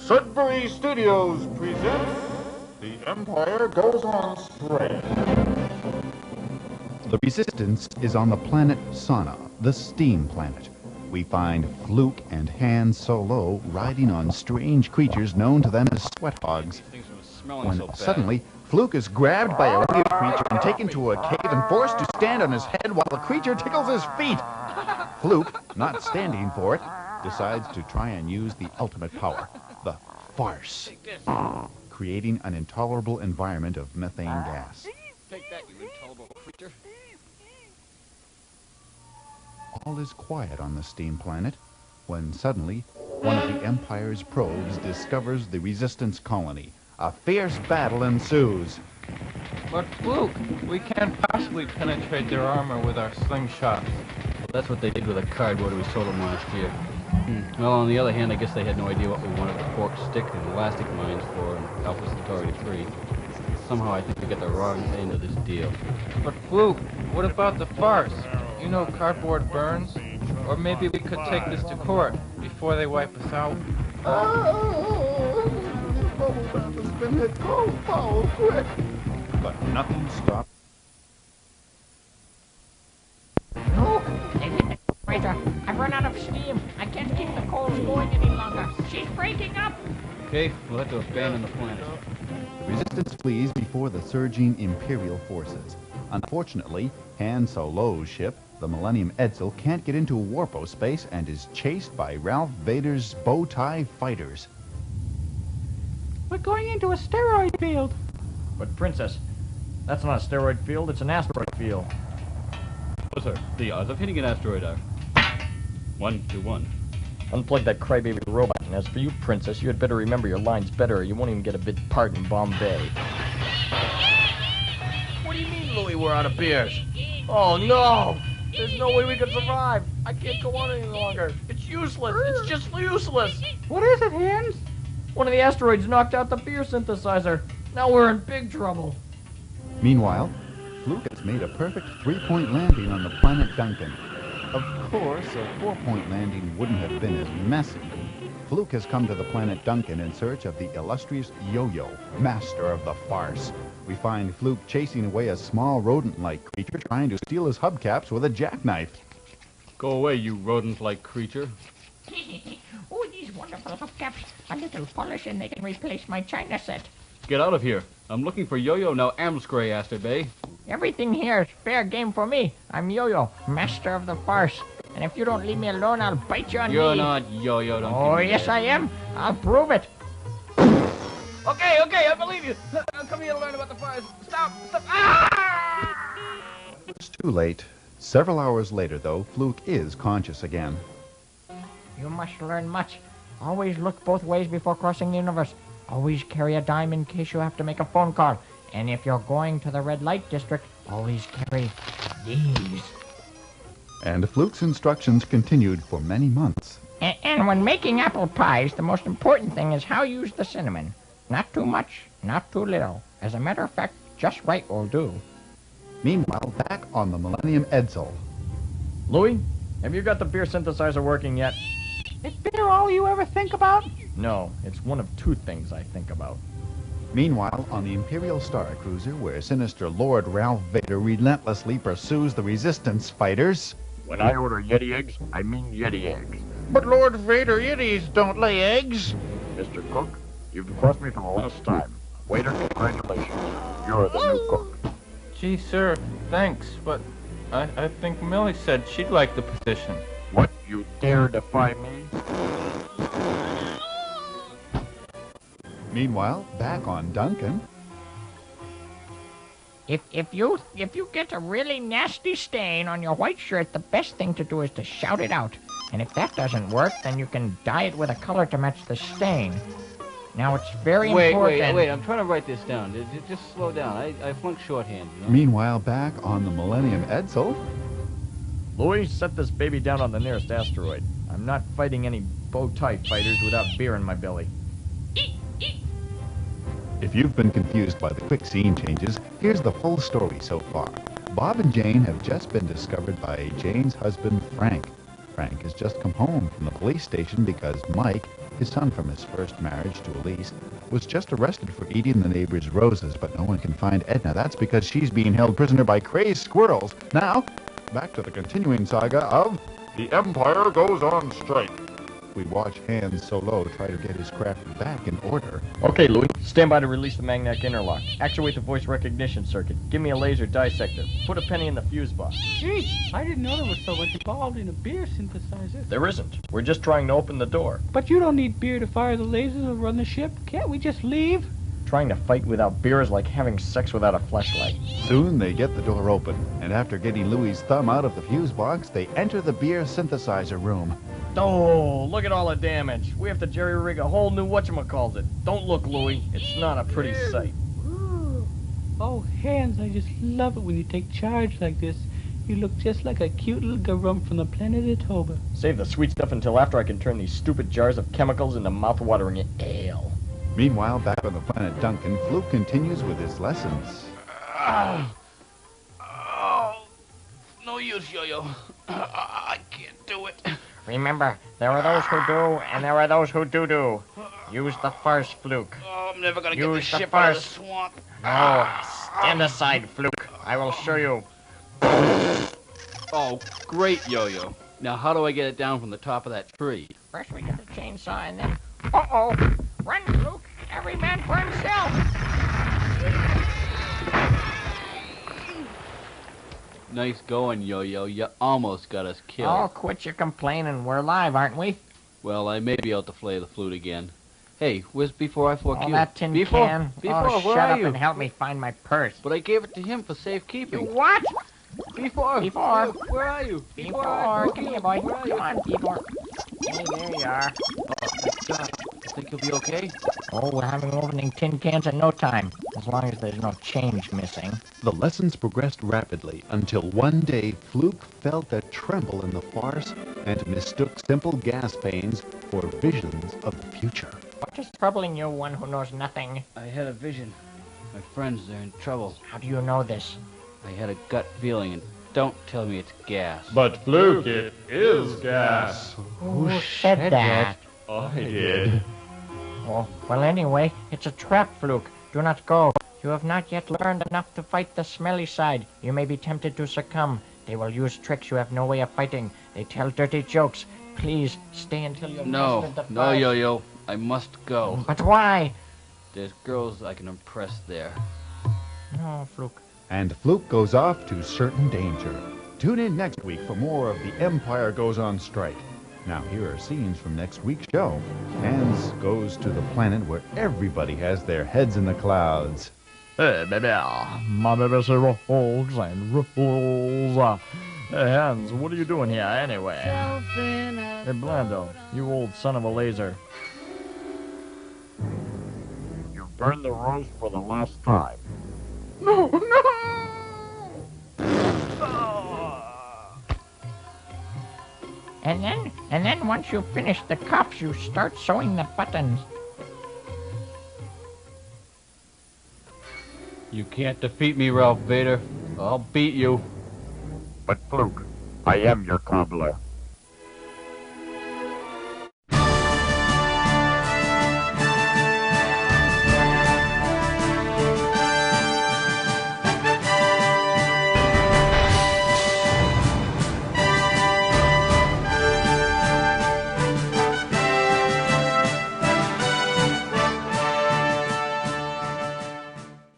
Sudbury Studios presents The Empire Goes on Strike. The Resistance is on the planet Sana, the steam planet. We find Fluke and Han Solo riding on strange creatures known to them as sweat hogs. When suddenly, Fluke is grabbed by a weird creature and taken to a cave and forced to stand on his head while the creature tickles his feet. Fluke, not standing for it, decides to try and use the ultimate power, the farce, creating an intolerable environment of methane gas. Take that, you intolerable creature. All is quiet on the steam planet when suddenly one of the Empire's probes discovers the Resistance colony. A fierce battle ensues. But Fluke, we can't possibly penetrate their armor with our slingshots. Well, that's what they did with a cardboard we sold them last year. Well, on the other hand, I guess they had no idea what we wanted the forked stick and elastic mines for in Alpha Centauri 3. Somehow I think we got the wrong end of this deal. But Fluke, what about the farce? You know cardboard burns? Or maybe we could take this to court before they wipe us out. But nothing stopped. No, they hit the operator. I've run out of steam. I can't keep the coals going any longer. She's breaking up. Okay, we'll have to abandon the planet. The Resistance flees before the surging Imperial forces. Unfortunately, Han Solo's ship, the Millennium Edsel, can't get into warpo space and is chased by Ralph Vader's bow tie fighters. We're going into a steroid field. But Princess, that's not a steroid field, it's an asteroid field. Oh, sir, the odds of hitting an asteroid are 1 to 1. Unplug that crybaby robot, and as for you, Princess, you had better remember your lines better or you won't even get a bit part in Bombay. What do you mean, Louie, we're out of beers? Oh, no! There's no way we can survive! I can't go on any longer! It's useless! It's just useless! What is it, Hans? One of the asteroids knocked out the beer synthesizer. Now we're in big trouble. Meanwhile, Fluke has made a perfect three-point landing on the planet Duncan. Of course, a four-point landing wouldn't have been as messy. Fluke has come to the planet Duncan in search of the illustrious Yoyo, master of the farce. We find Fluke chasing away a small rodent-like creature trying to steal his hubcaps with a jackknife. Go away, you rodent-like creature. Oh, these wonderful hubcaps. A little polish and they can replace my china set. Get out of here. I'm looking for Yoyo now, Amscray, Aster Bay. Everything here is fair game for me. I'm Yoyo, master of the farce. And if you don't leave me alone, I'll bite you on You're the... not Yoyo, don't Oh, give me yes, that. I am. I'll prove it. Okay, I believe you. I'll come here to learn about the fires. Stop! Ah! It's too late. Several hours later, though, Fluke is conscious again. You must learn much. Always look both ways before crossing the universe. Always carry a dime in case you have to make a phone call. And if you're going to the red light district, always carry these. And Fluke's instructions continued for many months. And when making apple pies, the most important thing is how you use the cinnamon. Not too much, not too little. As a matter of fact, just right will do. Meanwhile, back on the Millennium Edsel. Louie, have you got the beer synthesizer working yet? Is beer all you ever think about? No, it's one of two things I think about. Meanwhile, on the Imperial Star Cruiser, where sinister Lord Ralph Vader relentlessly pursues the Resistance fighters... When I order Yeti eggs, I mean Yeti eggs. But Lord Vader Yetis don't lay eggs. Mr. Cook, you've impressed me for the last time. Waiter, congratulations. You're the new cook. Gee, sir, thanks, but I think Millie said she'd like the position. What? You dare defy me? Meanwhile, back on Duncan... If you get a really nasty stain on your white shirt, the best thing to do is to shout it out. And if that doesn't work, then you can dye it with a color to match the stain. Now, it's very important... Wait, I'm trying to write this down. Just slow down. I flunked shorthand, you know? Meanwhile, back on the Millennium Edsel... Louie, set this baby down on the nearest asteroid. I'm not fighting any bow-tie fighters without beer in my belly. If you've been confused by the quick scene changes, here's the full story so far. Bob and Jane have just been discovered by Jane's husband, Frank. Frank has just come home from the police station because Mike, His son from his first marriage to Elise was just arrested for eating the neighbor's roses, but no one can find Edna. That's because she's being held prisoner by crazed squirrels. Now, back to the continuing saga of The Empire Goes on Strike. we watch Han Solo try to get his craft back in order. Okay, Louis. Stand by to release the magnetic interlock. Actuate the voice recognition circuit. Give me a laser dissector. Put a penny in the fuse box. Gee, I didn't know there was so much involved in a beer synthesizer. There isn't. We're just trying to open the door. But you don't need beer to fire the lasers or run the ship. Can't we just leave? Trying to fight without beer is like having sex without a fleshlight. Soon they get the door open, and after getting Louis's thumb out of the fuse box, they enter the beer synthesizer room. Oh, look at all the damage. We have to jerry-rig a whole new whatchamacallit. Don't look, Louis. It's not a pretty sight. Oh, Hans, I just love it when you take charge like this. You look just like a cute little garum from the planet Atoba. Save the sweet stuff until after I can turn these stupid jars of chemicals into mouth-watering ale. Meanwhile, back on the planet Duncan, Fluke continues with his lessons. Oh, no use, Yo-Yo. I can't do it. Remember, there are those who do, and there are those who do. Use the farce, Fluke. Oh, I'm never gonna get Use this the ship out of the farce. swamp. No, stand aside, Fluke. I will show you. Oh, great, Yo-Yo. Now, how do I get it down from the top of that tree? First we get the chainsaw, and then... Uh-oh! Run, Fluke! Every man for himself! Nice going, Yo-Yo. You almost got us killed. Oh, quit your complaining. We're live, aren't we? Well, I may be able to play the flute again. Hey, where's before I fork Oh, you? that tin before, can. Before, Oh, where shut are up you? and help me find my purse. But I gave it to him for safekeeping. What? Before. Before. Where are you? Before. Come here, boy. Where are you? Come on, Before. Hey, there you are. Oh, thank God. I think you'll be okay. Oh, we're having opening tin cans in no time. As long as there's no change missing. The lessons progressed rapidly until one day Fluke felt a tremble in the farce and mistook simple gas pains for visions of the future. What is troubling you, one who knows nothing? I had a vision. My friends, they're in trouble. How do you know this? I had a gut feeling, and don't tell me it's gas. But Fluke, it is gas. Who said that? I did. Oh, well, anyway, it's a trap, Fluke. Do not go. You have not yet learned enough to fight the smelly side. You may be tempted to succumb. They will use tricks you have no way of fighting. They tell dirty jokes. Please, stay until you've mastered the No, farce. Yo-Yo. I must go. But why? There's girls I can impress there. No, Fluke. And Fluke goes off to certain danger. Tune in next week for more of The Empire Goes on Strike. Now, here are scenes from next week's show. Hans goes to the planet where everybody has their heads in the clouds. Hey, baby. My baby say rules and rules. Hey, Hans, what are you doing here anyway? Hey, Blando, you old son of a laser. You've burned the roast for the last time. And then once you finish the cuffs, you start sewing the buttons. You can't defeat me, Ralph Vader. I'll beat you. But Fluke, I am your cobbler.